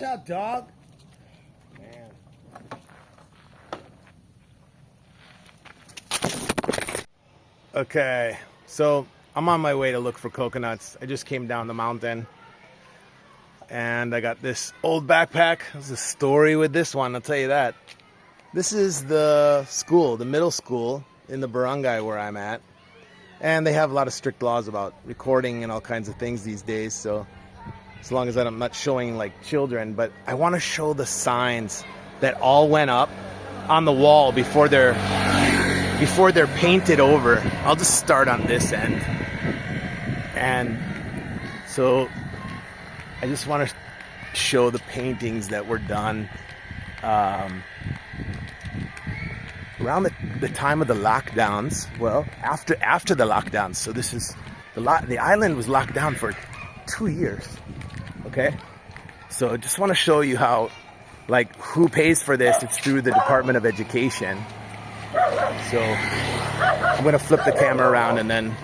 Watch out, dog. Man. Okay, so I'm on my way to look for coconuts. I just came down the mountain and I got this old backpack. There's a story with this one, I'll tell you that. This is the school, the middle school in the barangay where I'm at. And they have a lot of strict laws about recording and all kinds of things these days, so as long as I'm not showing like children. But I want to show the signs that all went up on the wall before they're painted over. I'll just start on this end. And so I just want to show the paintings that were done around the time of the lockdowns. Well, after the lockdowns. So this is the island was locked down for 2 years. Okay, so I just want to show you how, like, who pays for this. It's through the Department of Education. So I'm gonna flip the camera around and then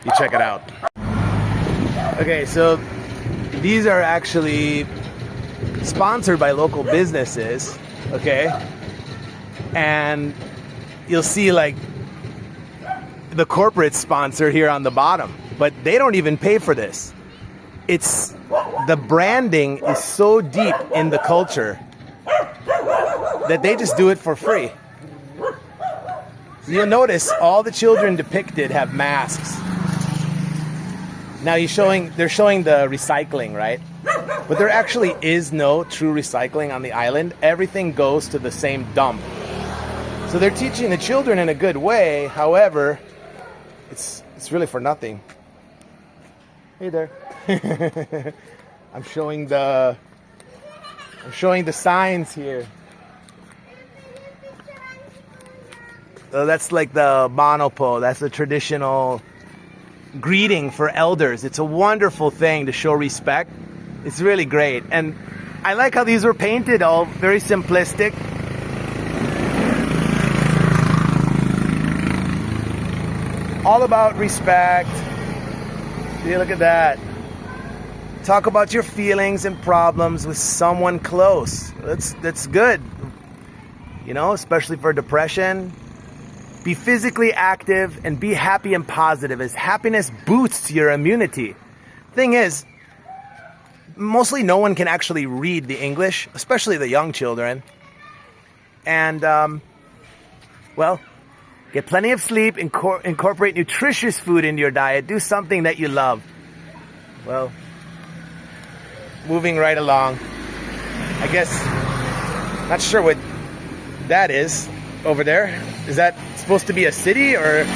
you check it out. Okay, so these are actually sponsored by local businesses. Okay, and you'll see like the corporate sponsor here on the bottom, but they don't even pay for this. It's the branding is so deep in the culture that they just do it for free. You'll notice all the children depicted have masks. Now they're showing the recycling, right? But there actually is no true recycling on the island. Everything goes to the same dump. So they're teaching the children in a good way. However, it's really for nothing. Hey there. I'm showing the signs here. So that's like the manopo. That's the traditional greeting for elders. It's a wonderful thing to show respect. It's really great. And I like how these were painted, all very simplistic. All about respect. See, look at that. Talk about your feelings and problems with someone close. That's good. You know, especially for depression. Be physically active and be happy and positive, as happiness boosts your immunity. Thing is, mostly no one can actually read the English, especially the young children. And, well, get plenty of sleep, incorporate nutritious food into your diet, do something that you love. Well, moving right along. I guess, not sure what that is over there. Is that supposed to be a city, or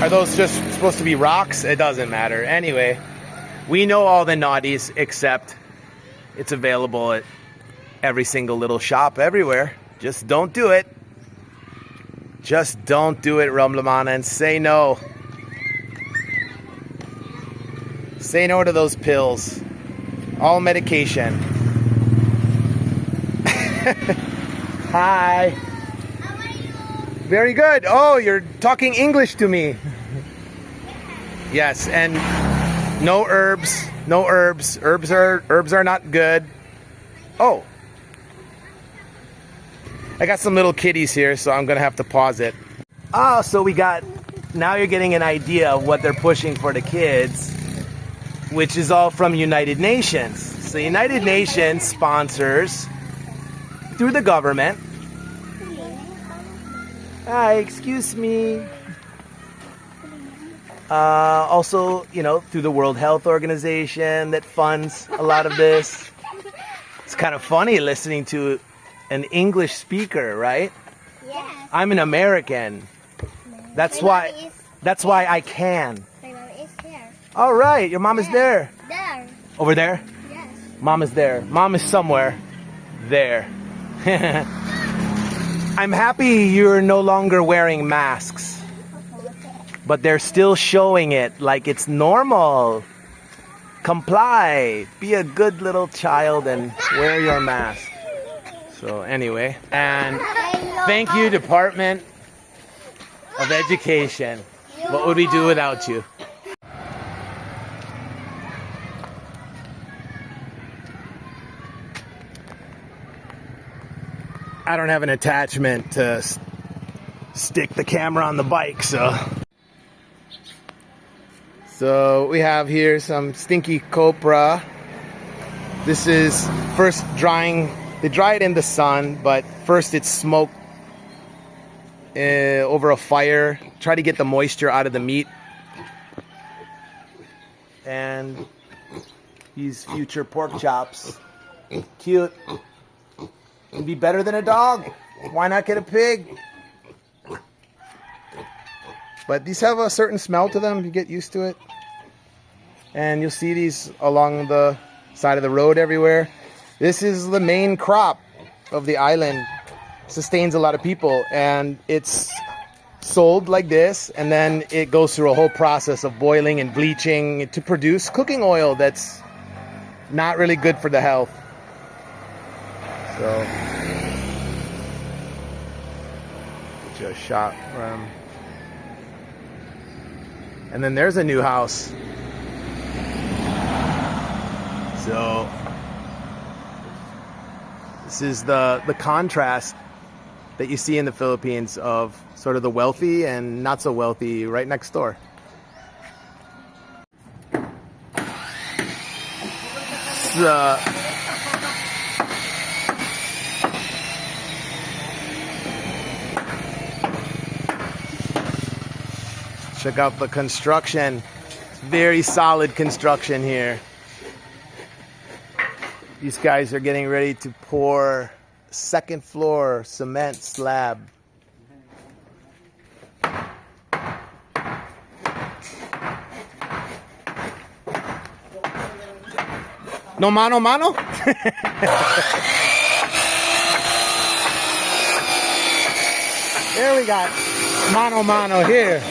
are those just supposed to be rocks? It doesn't matter. Anyway, we know all the naughties, except it's available at every single little shop everywhere. Just don't do it. Just don't do it, Rumlamana, and say no. Say no to those pills. All medication. Hi. Very good. Oh, you're talking English to me. Yes, and no herbs. No herbs. Herbs are not good. Oh. I got some little kitties here, so I'm gonna have to pause it. Oh, so now you're getting an idea of what they're pushing for the kids, which is all from United Nations. So United Nations sponsors through the government. Hi, excuse me. Also, you know, through the World Health Organization that funds a lot of this. It's kind of funny listening to an English speaker, right? Yes. I'm an American. That's why I can. My mom is here. All right, your mom is there. There. Over there? Yes. Mom is there. Mom is somewhere there. I'm happy you're no longer wearing masks, but they're still showing it like it's normal. Comply. Be a good little child and wear your mask. So anyway, and thank you, Department of Education. What would we do without you? I don't have an attachment to stick the camera on the bike, so we have here some stinky copra. This is first drying. They dry it in the sun, but first it's smoked over a fire. Try to get the moisture out of the meat. And these future pork chops. Cute. It'd be better than a dog. Why not get a pig? But these have a certain smell to them. You get used to it. And you'll see these along the side of the road everywhere. This is the main crop of the island. Sustains a lot of people. And it's sold like this. And then it goes through a whole process of boiling and bleaching to produce cooking oil that's not really good for the health. So, get you a shot from. And then there's a new house. So this is the contrast that you see in the Philippines of sort of the wealthy and not so wealthy right next door. Check out the construction. It's very solid construction here. These guys are getting ready to pour second floor cement slab. No mano mano? There we got mano mano here.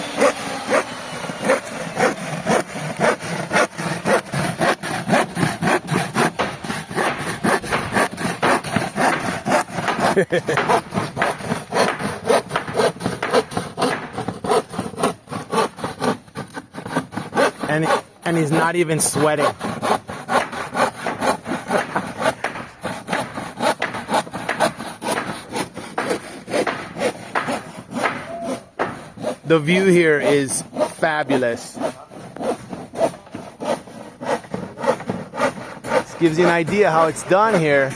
and he's not even sweating. The view here is fabulous. This gives you an idea how it's done here.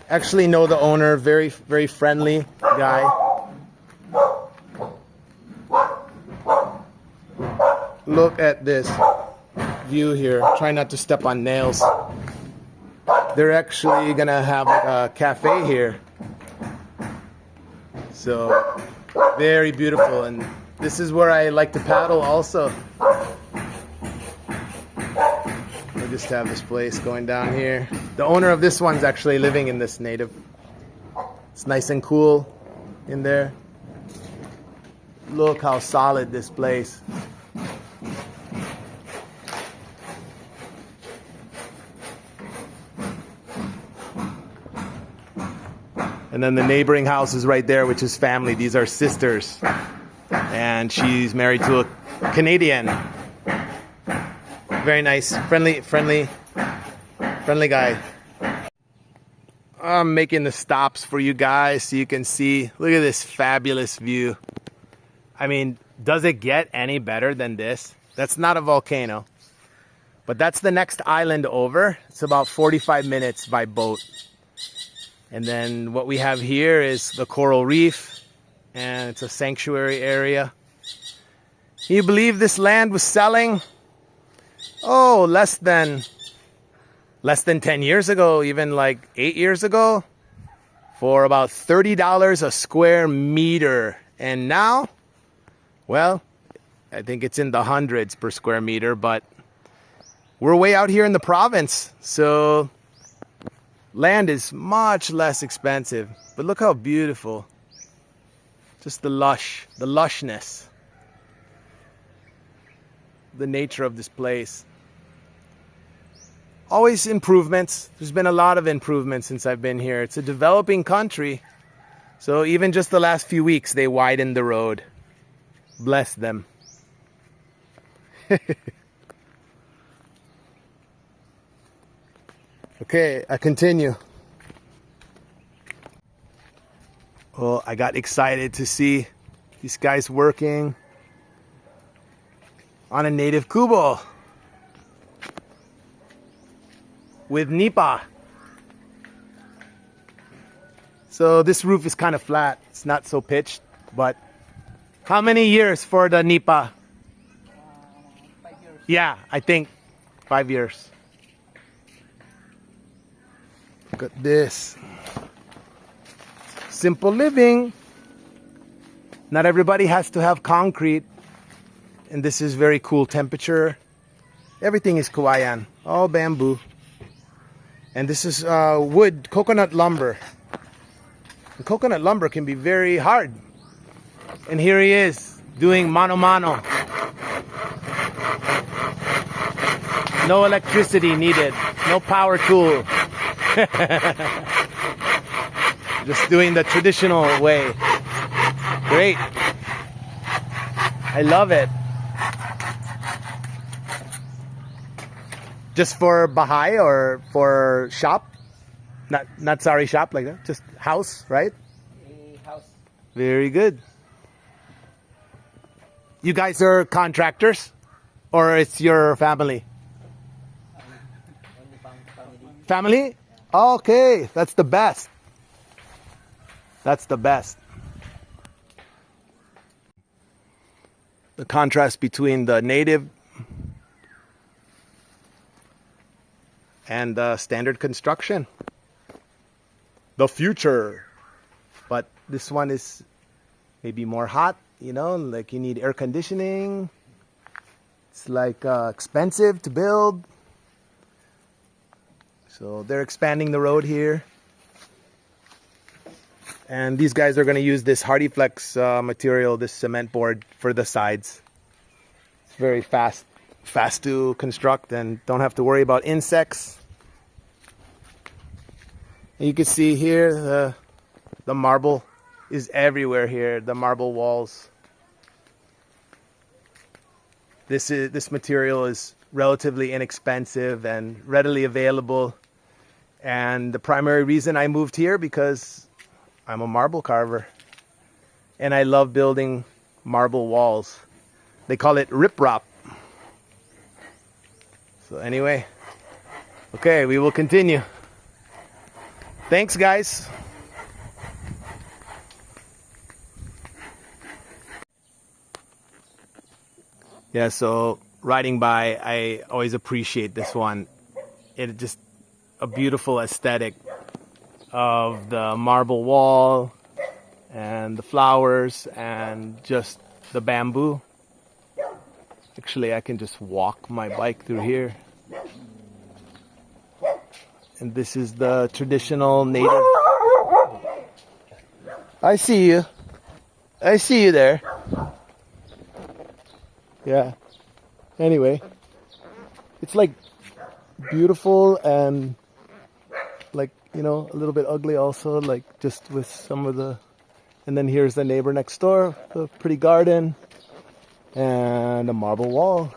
Actually know the owner, very, very friendly guy. Look at this view here. Try not to step on nails. They're actually gonna have like a cafe here. So, very beautiful. And this is where I like to paddle also. We just have this place going down here. The owner of this one's actually living in this native. It's nice and cool in there. Look how solid this place. And then the neighboring house is right there, which is family. These are sisters. And she's married to a Canadian. Very nice, friendly guy. I'm making the stops for you guys so you can see. Look at this fabulous view. I mean, does it get any better than this? That's not a volcano. But that's the next island over. It's about 45 minutes by boat. And then what we have here is the coral reef. And it's a sanctuary area. Can you believe this land was selling? Oh, less than 10 years ago, even like 8 years ago, for about $30 a square meter. And now, well, I think it's in the hundreds per square meter, but we're way out here in the province, so land is much less expensive. But look how beautiful. Just the lushness, the nature of this place. Always improvements. There's been a lot of improvements since I've been here. It's a developing country. So even just the last few weeks, they widened the road. Bless them. Okay, I continue. Well, I got excited to see these guys working on a native kubo with nipa. So this roof is kind of flat. It's not so pitched, but how many years for the nipa? 5 years. Yeah, I think 5 years. Look at this. Simple living. Not everybody has to have concrete. And this is very cool temperature. Everything is Kawayan. All bamboo. And this is wood, coconut lumber. And coconut lumber can be very hard. And here he is doing mano mano. No electricity needed. No power tool. Just doing the traditional way. Great. I love it. Just for Baha'i or for shop? Not sorry shop like that. Just house, right? A house. Very good. You guys are contractors? Or it's your family? Only family. Family? Okay, that's the best. That's the best. The contrast between the native and the standard construction. The future. But this one is maybe more hot, you know, like you need air conditioning. It's like expensive to build. So they're expanding the road here. And these guys are going to use this HardyFlex material, this cement board for the sides. It's very fast to construct and don't have to worry about insects. And you can see here the marble is everywhere here, the marble walls. This material is relatively inexpensive and readily available. And the primary reason I moved here because I'm a marble carver and I love building marble walls. They call it riprap. So anyway, okay, we will continue. Thanks, guys. Yeah, so riding by, I always appreciate this one. It just a beautiful aesthetic of the marble wall and the flowers and just the bamboo. Actually, I can just walk my bike through here. And this is the traditional native. I see you. I see you there. Yeah. Anyway, it's like beautiful and like, you know, a little bit ugly also, like just with some of the, and then here's the neighbor next door, a pretty garden and a marble wall.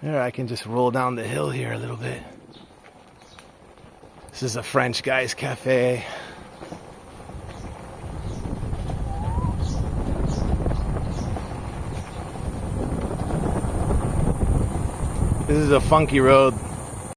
There, I can just roll down the hill here a little bit. This is a French guy's cafe. This is a funky road.